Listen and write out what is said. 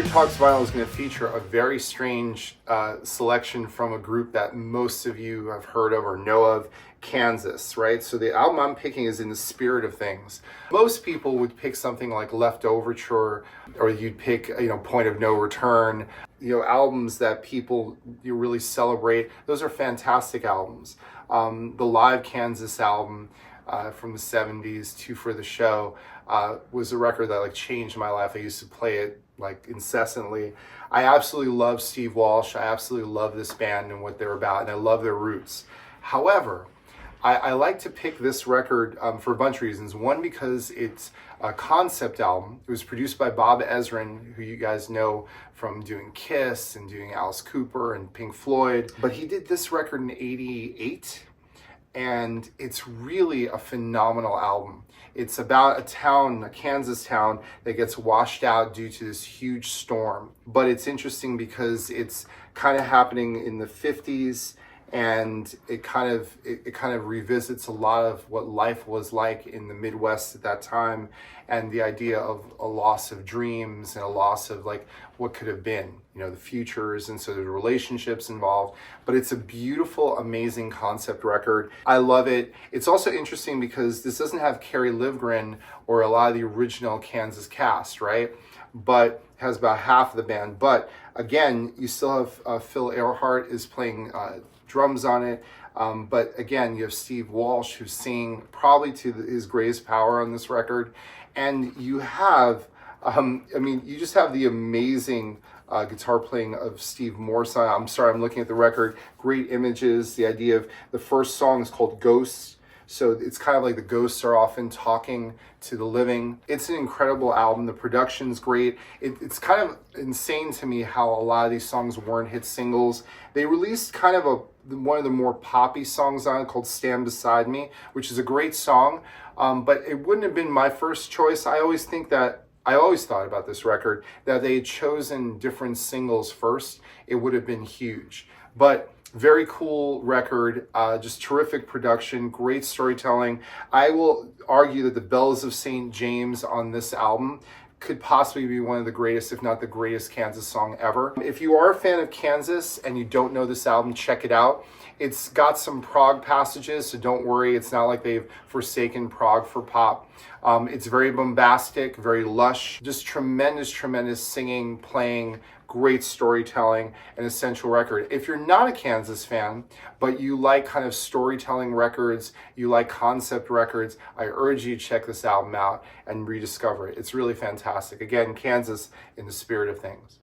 Talks Vinyl is going to feature a very strange selection from a group that most of you have heard of or know of, Kansas, right? So the album I'm picking is in the spirit of things. Most people would pick something like Left Overture, or you'd pick, Point of No Return, albums that people really celebrate. Those are fantastic albums. The live Kansas album from the 70s, Two for the Show, was a record that changed my life. I used to play it incessantly. I absolutely love Steve Walsh. I absolutely love this band and what they're about, and I love their roots. However, I like to pick this record for a bunch of reasons. One, because it's a concept album. It was produced by Bob Ezrin, who you guys know from doing Kiss and doing Alice Cooper and Pink Floyd. But he did this record in '88, and it's really a phenomenal album. It's about a Kansas town, that gets washed out due to this huge storm. But it's interesting because it's kind of happening in the 50s, and it kind of revisits a lot of what life was like in the Midwest at that time, and the idea of a loss of dreams and a loss of what could have been, the futures, and so there's relationships involved. But it's a beautiful, amazing concept record. I love it. It's also interesting because this doesn't have Kerry Livgren or a lot of the original Kansas cast, right? But has about half of the band. But again, you still have Phil Earhart is playing drums on it. But again, you have Steve Walsh, who's singing probably to his greatest power on this record. And you have, you just have the amazing guitar playing of Steve Morse. I'm sorry, I'm looking at the record. Great images. The idea of the first song is called Ghosts. So it's kind of like the ghosts are often talking to the living. It's an incredible album. The production's great. It's kind of insane to me how a lot of these songs weren't hit singles. They released kind of one of the more poppy songs on it called Stand Beside Me, which is a great song, but it wouldn't have been my first choice. I always thought about this record that they had chosen different singles first. It would have been huge. But very cool record, just terrific production, great storytelling. I will argue that the Bells of St. James on this album could possibly be one of the greatest, if not the greatest, Kansas song ever. If you are a fan of Kansas and you don't know this album, check it out. It's got some prog passages, so don't worry. It's not like they've forsaken prog for pop. It's very bombastic, very lush, just tremendous, tremendous singing, playing, great storytelling, an essential record. If you're not a Kansas fan, but you like kind of storytelling records, you like concept records, I urge you to check this album out and rediscover it. It's really fantastic. Again, Kansas in the spirit of things.